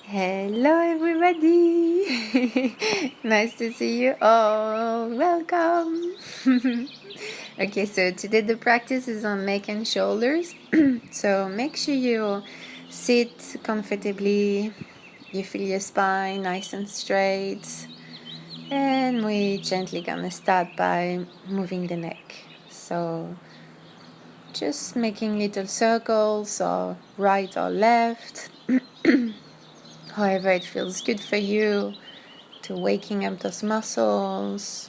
Hello everybody! Nice to see you all. Welcome! Okay, so today the practice is on neck and shoulders. So make sure you sit comfortably, you feel your spine nice and straight, and we gently gonna start by moving the neck. So just making little circles or right or left. However it feels good for you, to waking up those muscles.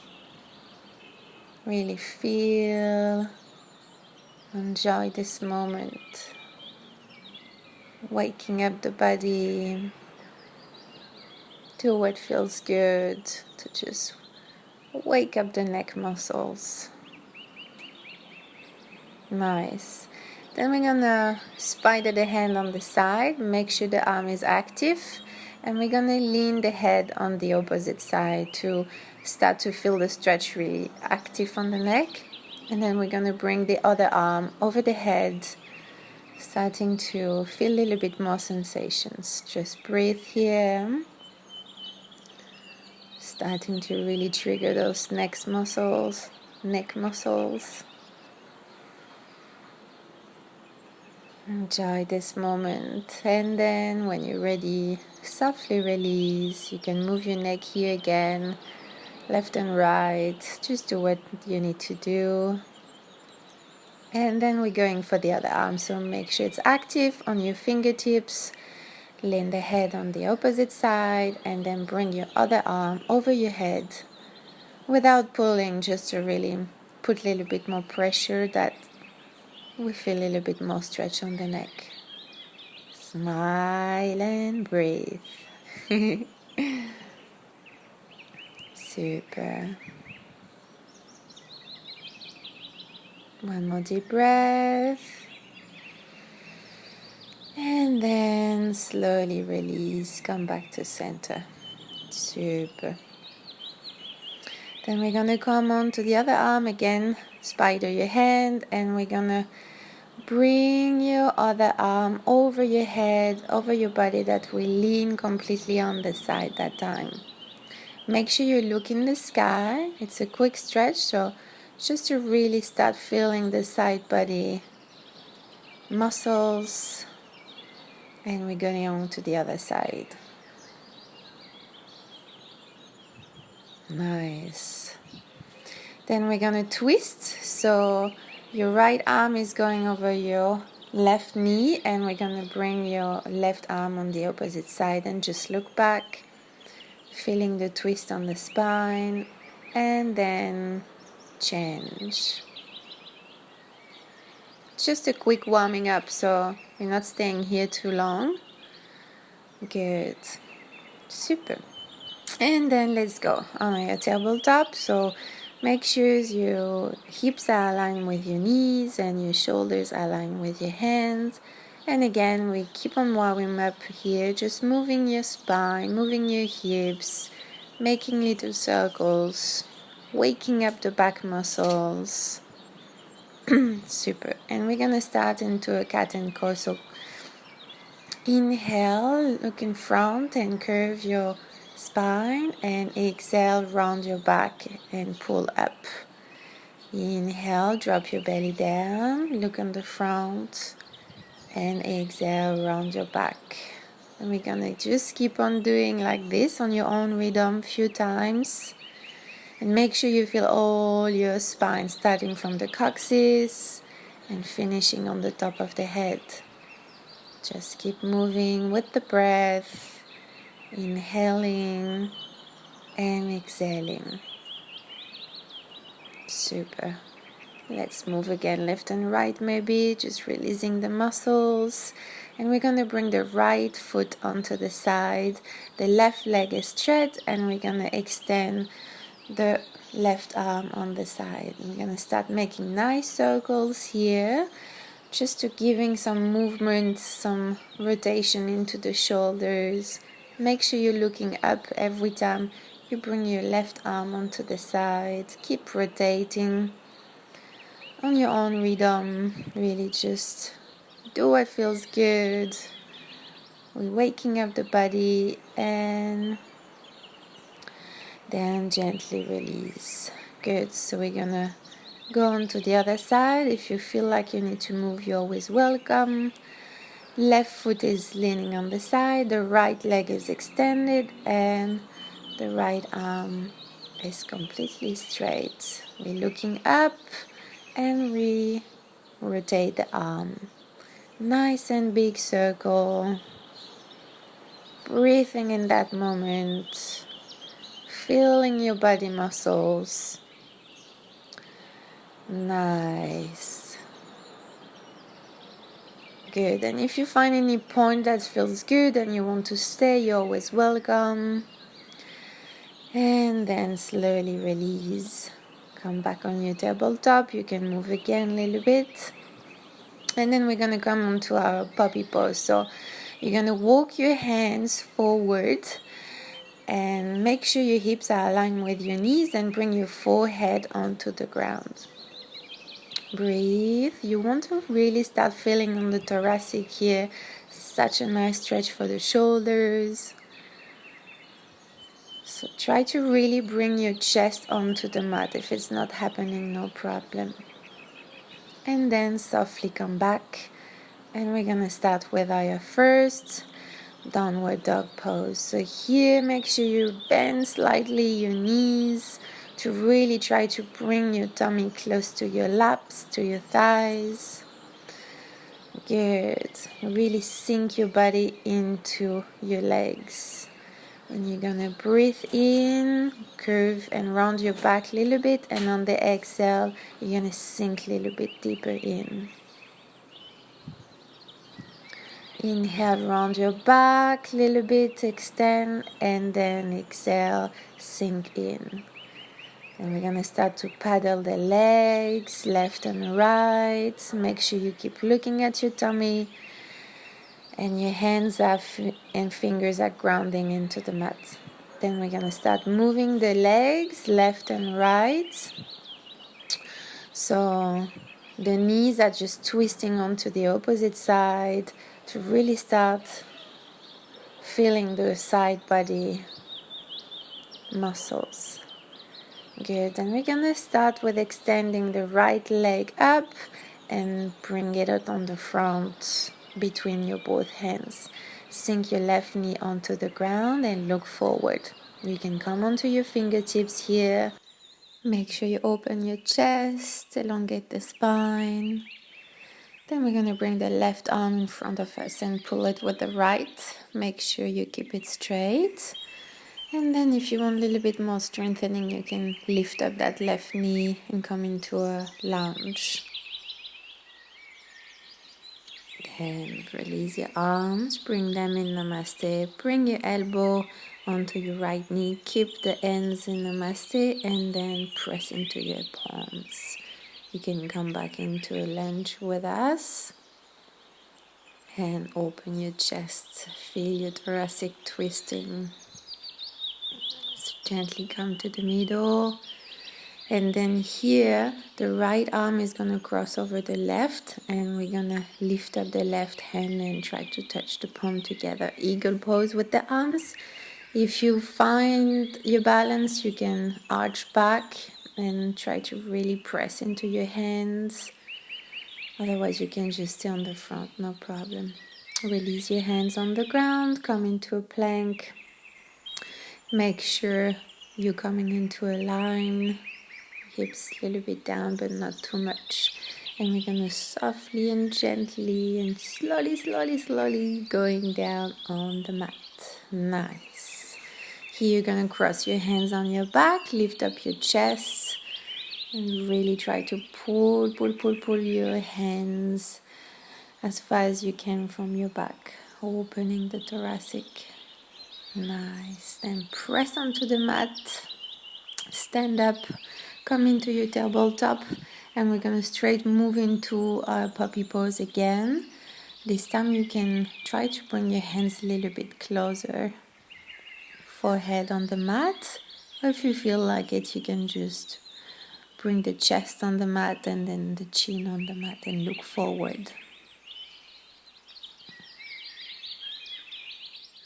Really feel, enjoy this moment. Waking up the body, do what feels good, to just wake up the neck muscles. Nice. Then we're gonna spider the hand on the side, make sure the arm is active, and we're gonna lean the head on the opposite side to start to feel the stretch really active on the neck. And then we're gonna bring the other arm over the head, starting to feel a little bit more sensations. Just breathe here, starting to really trigger those neck muscles. Enjoy this moment, and then when you're ready, softly release. You can move your neck here again, left and right. Just do what you need to do. And then we're going for the other arm, so make sure it's active on your fingertips. Lean the head on the opposite side, and then bring your other arm over your head without pulling, just to really put a little bit more pressure, that we feel a little bit more stretch on the neck. Smile and breathe. Super. One more deep breath. And then slowly release, come back to center. Super. Then we're gonna come on to the other arm again, spider your hand, and we're gonna bring your other arm over your head, over your body, that will lean completely on the side that time. Make sure you look in the sky. It's a quick stretch, so just to really start feeling the side body muscles. And we're going on to the other side. Nice. Then we're going to twist. So your right arm is going over your left knee, and we're going to bring your left arm on the opposite side and just look back, feeling the twist on the spine, and then change. Just a quick warming up, so we're not staying here too long. Good. Super. And then let's go on your tabletop. So make sure your hips are aligned with your knees and your shoulders are aligned with your hands. And again, we keep on warming up here, just moving your spine, moving your hips, making little circles, waking up the back muscles. Super. And we're gonna start into a cat and cow. So inhale, look in front and curve your spine, and exhale, round your back and pull up. Inhale, drop your belly down, look on the front, and exhale, round your back. And we're gonna just keep on doing like this on your own rhythm a few times. And make sure you feel all your spine, starting from the coccyx and finishing on the top of the head. Just keep moving with the breath, inhaling and exhaling. Super. Let's move again, left and right maybe, just releasing the muscles. And we're going to bring the right foot onto the side. The left leg is straight, and we're going to extend the left arm on the side. We're going to start making nice circles here, just to giving some movement, some rotation into the shoulders. Make sure you're looking up every time you bring your left arm onto the side. Keep rotating on your own rhythm. Really just do what feels good. we're waking up the body, and then gently release. Good. So we're gonna go on to the other side. If you feel like you need to move, you're always welcome. Left foot is leaning on the side, the right leg is extended, and the right arm is completely straight. We're looking up, and we rotate the arm. Nice and big circle. Breathing in that moment. Feeling your body muscles. Nice. Good. And if you find any point that feels good and you want to stay, you're always welcome. And then slowly release. Come back on your tabletop. You can move again a little bit. And then we're going to come onto our puppy pose. So you're going to walk your hands forward and make sure your hips are aligned with your knees and bring your forehead onto the ground. Breathe. You want to really start feeling on the thoracic here. Such a nice stretch for the shoulders. So try to really bring your chest onto the mat. If it's not happening, no problem. And then softly come back. And we're going to start with our first downward dog pose. So here, make sure you bend slightly your knees to really try to bring your tummy close to your laps, to your thighs. Good. Really sink your body into your legs. And you're gonna breathe in, curve and round your back a little bit, and on the exhale, you're gonna sink a little bit deeper in. Inhale, round your back a little bit, extend, and then exhale, sink in. Then we're going to start to paddle the legs, left and right. Make sure you keep looking at your tummy, and your hands and fingers are grounding into the mat. Then we're going to start moving the legs, left and right. So the knees are just twisting onto the opposite side, to really start feeling the side body muscles. Good. And we're gonna start with extending the right leg up and bring it out on the front between your both hands. Sink your left knee onto the ground and look forward. You can come onto your fingertips here. Make sure you open your chest, elongate the spine. Then we're going to bring the left arm in front of us and pull it with the right. Make sure you keep it straight. And then if you want a little bit more strengthening, you can lift up that left knee and come into a lunge. Then release your arms, bring them in Namaste. Bring your elbow onto your right knee. Keep the ends in Namaste and then press into your palms. You can come back into a lunge with us and open your chest. Feel your thoracic twisting. So gently come to the middle. And then here, the right arm is going to cross over the left, and we're going to lift up the left hand and try to touch the palm together. Eagle pose with the arms. If you find your balance, you can arch back and try to really press into your hands. Otherwise, you can just stay on the front, no problem. Release your hands on the ground, come into a plank. Make sure you're coming into a line. Hips a little bit down, but not too much. And we're going to softly and gently and slowly going down on the mat. Nice. Here you're going to cross your hands on your back, lift up your chest, and really try to pull your hands as far as you can from your back, opening the thoracic. Nice. Then press onto the mat, stand up, come into your tabletop, and we're going to straight move into our puppy pose again. This time you can try to bring your hands a little bit closer, forehead on the mat, or if you feel like it, you can just bring the chest on the mat and then the chin on the mat and look forward.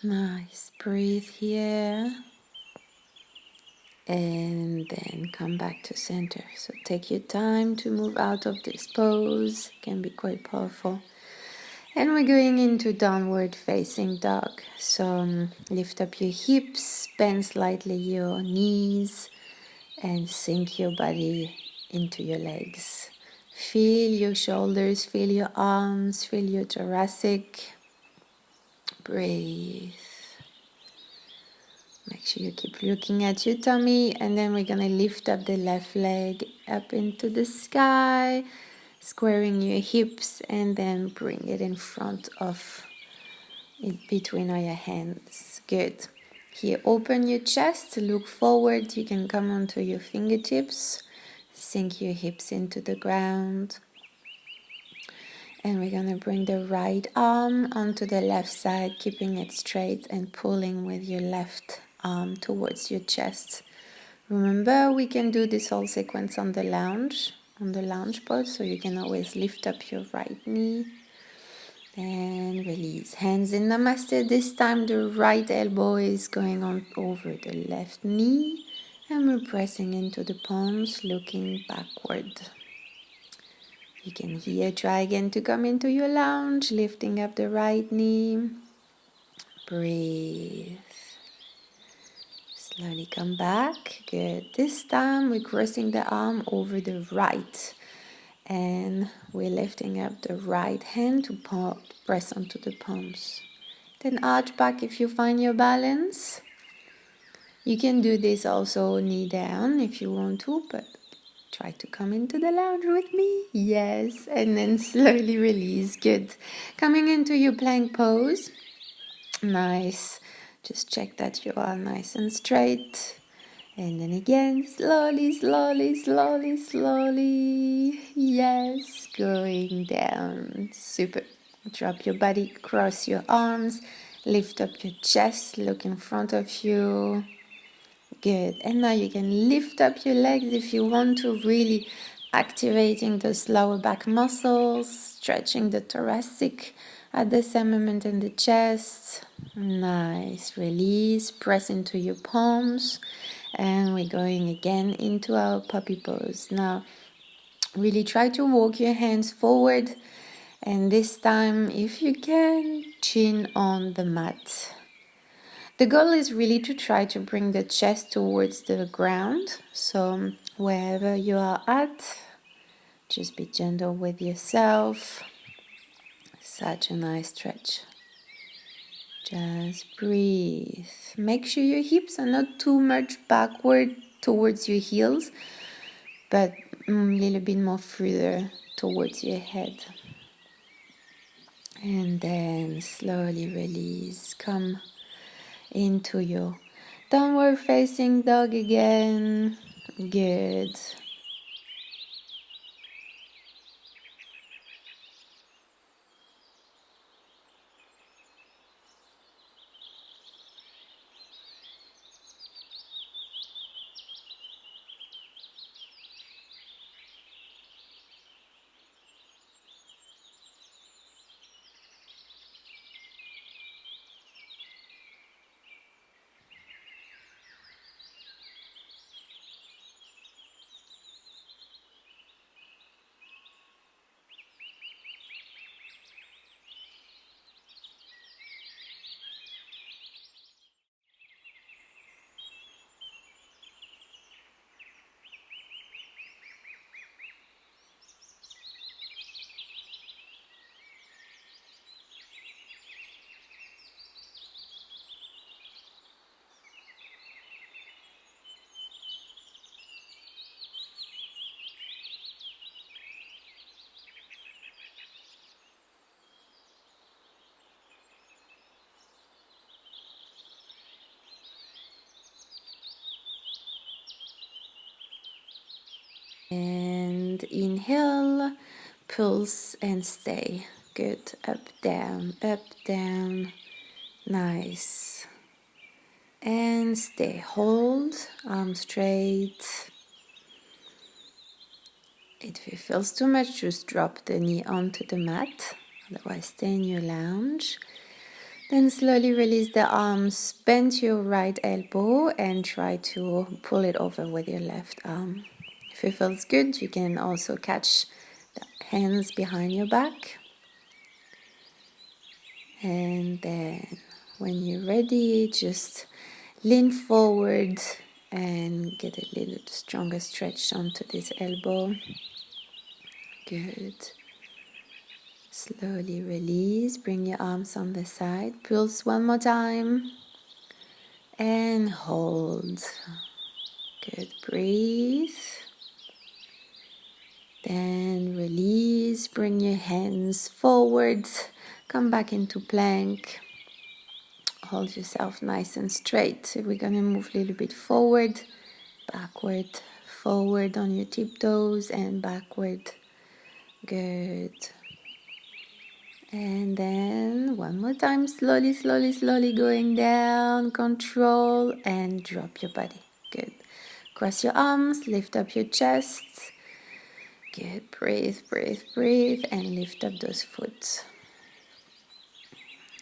Nice. Breathe here. And then come back to center. So take your time to move out of this pose. It can be quite powerful. And we're going into downward facing dog. So lift up your hips, bend slightly your knees, and sink your body into your legs. Feel your shoulders, feel your arms, feel your thoracic. Breathe. Make sure you keep looking at your tummy, and then we're going to lift up the left leg up into the sky, squaring your hips, and then bring it in front of it between all your hands. Good. Here, open your chest, look forward. You can come onto your fingertips, sink your hips into the ground. And we're going to bring the right arm onto the left side, keeping it straight and pulling with your left arm towards your chest. Remember, we can do this whole sequence on the lounge pose, so you can always lift up your right knee and release. Hands in Namaste. This time the right elbow is going on over the left knee, and we're pressing into the palms, looking backward. You can here try again to come into your lounge, lifting up the right knee. Breathe. Slowly come back. Good. This time we're crossing the arm over the right. And we're lifting up the right hand to press onto the palms. Then arch back if you find your balance. You can do this also knee down if you want to, but try to come into the lounge with me. Yes. And then slowly release. Good. Coming into your plank pose. Nice. Just check that you are nice and straight. And then again, slowly, slowly, slowly, slowly. Yes. Going down. Super. Drop your body, cross your arms. Lift up your chest. Look in front of you. Good. And now you can lift up your legs if you want to, really activating those lower back muscles, stretching the thoracic at the same moment in the chest. Nice. Release. Press into your palms. And we're going again into our puppy pose. Now, really try to walk your hands forward. And this time, if you can, chin on the mat. The goal is really to try to bring the chest towards the ground. So wherever you are at, just be gentle with yourself. Such a nice stretch. Just breathe. Make sure your hips are not too much backward towards your heels, but a little bit more further towards your head. And then slowly release. Come into your downward facing dog again. Good. And inhale, pulse and stay. Good. Up, down, up, down. Nice. And stay. Hold, arms straight. If it feels too much, just drop the knee onto the mat. Otherwise, stay in your lounge. Then slowly release the arms, bend your right elbow and try to pull it over with your left arm. If it feels good, you can also catch the hands behind your back. And then when you're ready, just lean forward and get a little stronger stretch onto this elbow. Good. Slowly release, bring your arms on the side, pulse one more time and hold. Good, breathe. Then release, bring your hands forward, come back into plank. Hold yourself nice and straight. So we're going to move a little bit forward, backward, forward on your tiptoes and backward. Good. And then one more time, slowly, slowly, slowly going down, control and drop your body. Good. Cross your arms, lift up your chest. Good. Breathe, breathe, breathe and lift up those foot.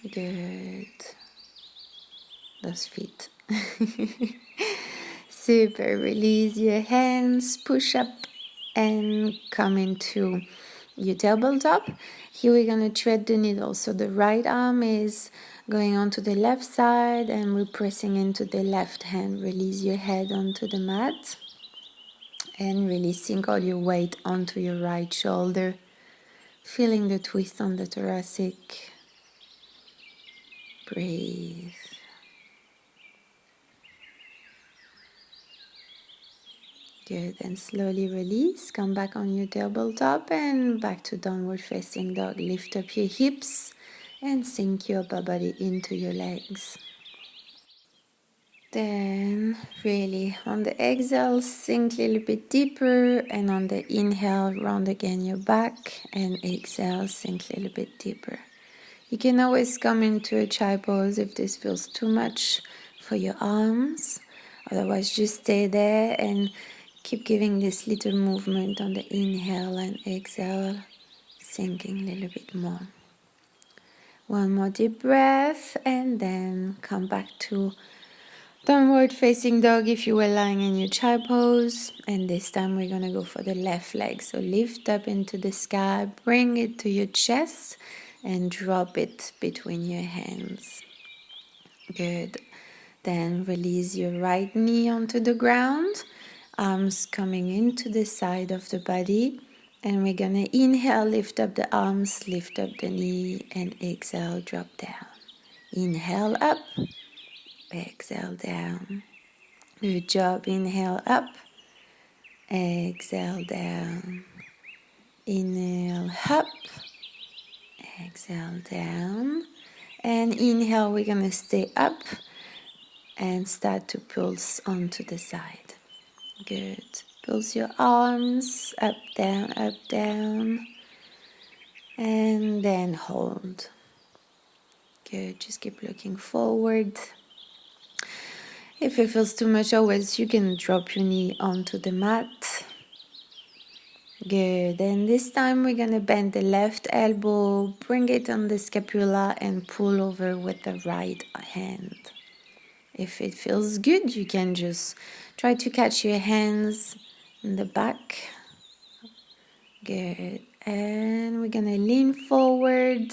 Good. Those feet. Super. Release your hands, push up and come into your tabletop. Here we're going to thread the needle. So the right arm is going onto the left side and we're pressing into the left hand. Release your head onto the mat and releasing all your weight onto your right shoulder. Feeling the twist on the thoracic. Breathe. Good, and slowly release. Come back on your tabletop and back to downward facing dog. Lift up your hips and sink your upper body into your legs. Then really on the exhale, sink a little bit deeper, and on the inhale, round again your back, and exhale, sink a little bit deeper. You can always come into a chai pose if this feels too much for your arms. Otherwise, just stay there and keep giving this little movement on the inhale and exhale, sinking a little bit more. One more deep breath and then come back to downward facing dog if you were lying in your chai pose. And this time we're going to go for the left leg. So lift up into the sky, bring it to your chest and drop it between your hands. Good. Then release your right knee onto the ground. Arms coming into the side of the body. And we're going to inhale, lift up the arms, lift up the knee, and exhale, drop down. Inhale up, exhale down. Good job. Inhale up, exhale down. Inhale up, exhale down. And inhale, we're going to stay up and start to pulse onto the side. Good. Pulse your arms up, down, and then hold. Good. Just keep looking forward. If it feels too much, always you can drop your knee onto the mat. Good. And this time we're going to bend the left elbow, bring it on the scapula, and pull over with the right hand. If it feels good, you can just try to catch your hands in the back. Good. And we're going to lean forward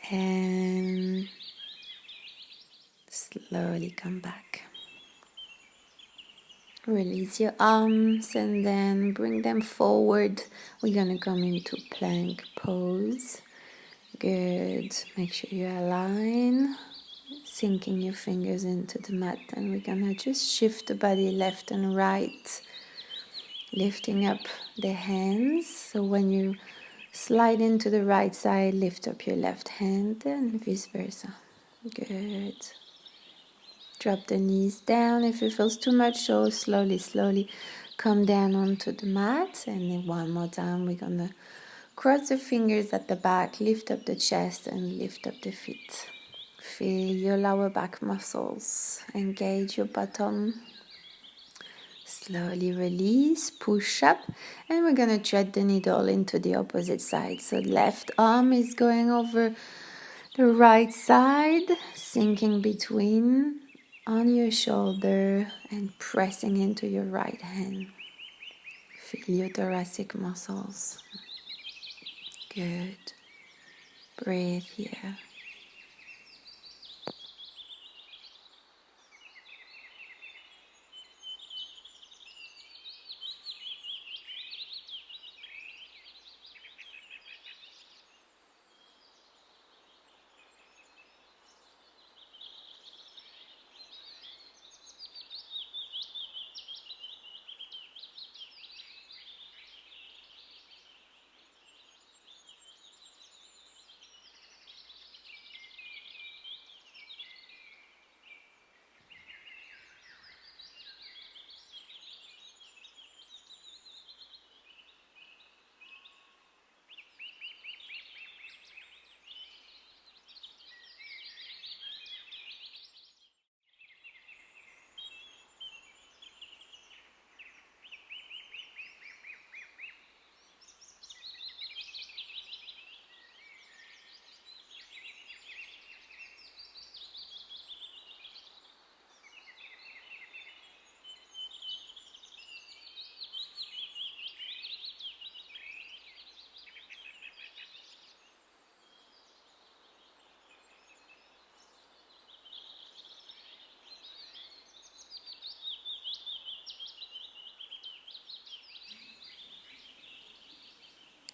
and slowly come back. Release your arms and then bring them forward. We're going to come into plank pose. Good. Make sure you align. Sinking your fingers into the mat, and we're gonna just shift the body left and right, lifting up the hands. So when you slide into the right side, lift up your left hand and vice versa. Good. Drop the knees down. If it feels too much, so slowly come down onto the mat. And then one more time, we're gonna cross the fingers at the back, lift up the chest and lift up the feet. Feel your lower back muscles. Engage your bottom. Slowly release, push up, and we're going to thread the needle into the opposite side. So left arm is going over The right side, sinking between on your shoulder and pressing into your right hand. Feel your thoracic muscles. Good. Breathe here.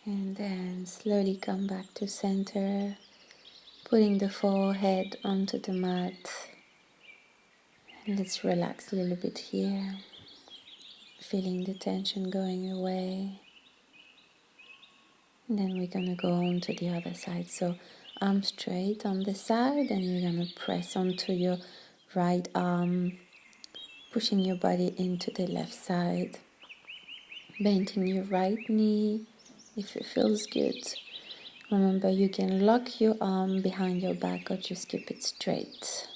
And then slowly come back to center, putting the forehead onto the mat. And let's relax a little bit here, feeling the tension going away. And then we're gonna go on to the other side. So arm straight on the side, and you're gonna press onto your right arm, pushing your body into the left side, bending your right knee if it feels good. Remember, you can lock your arm behind your back or just keep it straight.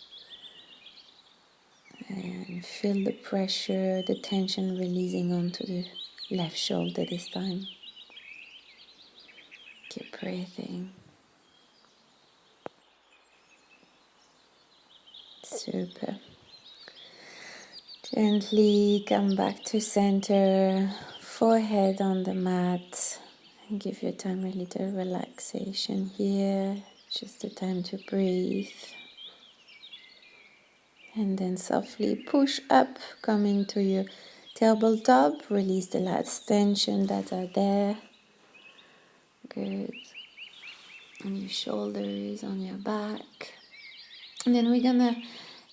And feel the pressure, the tension releasing onto the left shoulder this time. Keep breathing. Super. Gently come back to center, forehead on the mat, and give your time a little relaxation here. Just the time to breathe. And then softly push up, come into your tabletop, release the last tension that are there. Good. On your shoulders, on your back. And then we're gonna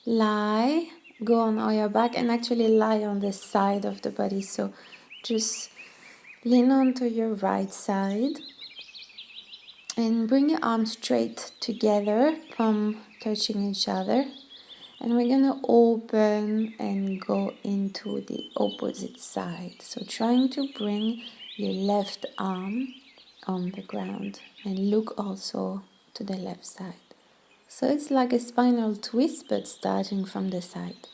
lie, go on your back and actually lie on the side of the body. So just lean onto your right side and bring your arms straight together, palm touching each other. And we're gonna open and go into the opposite side. So trying to bring your left arm on the ground and look also to the left side. So it's like a spinal twist, but starting from the side.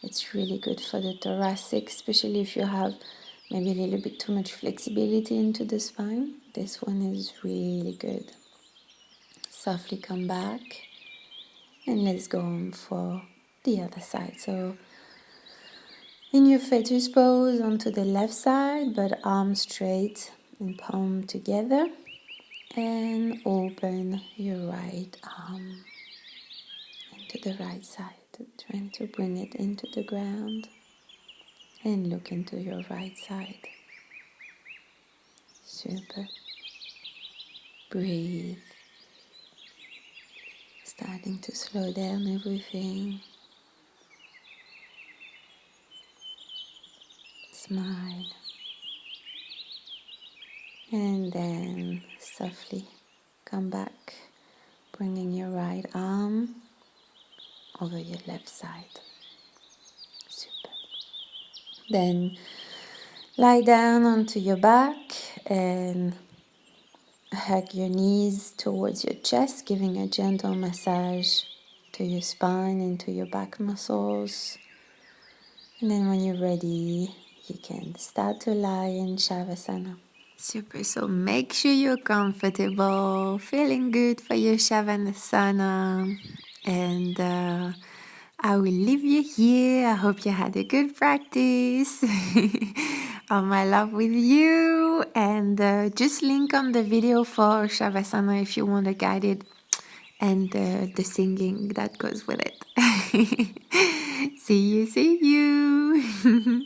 It's really good for the thoracic, especially if you have maybe a little bit too much flexibility into the spine. This one is really good. Softly come back and let's go on for the other side. So in your fetus pose onto the left side, but arms straight and palm together. And open your right arm into the right side, trying to bring it into the ground and look into your right side. Super. Breathe. Starting to slow down everything. Smile. And then softly come back, bringing your right arm over your left side. Super. Then lie down onto your back and hug your knees towards your chest, giving a gentle massage to your spine and to your back muscles. And then when you're ready, you can start to lie in Shavasana. Super. So make sure you're comfortable, feeling good for your Shavasana. And I will leave you here. I hope you had a good practice. All my love with you. And just link on the video for Shavasana if you want to guide it. And the singing that goes with it. See you.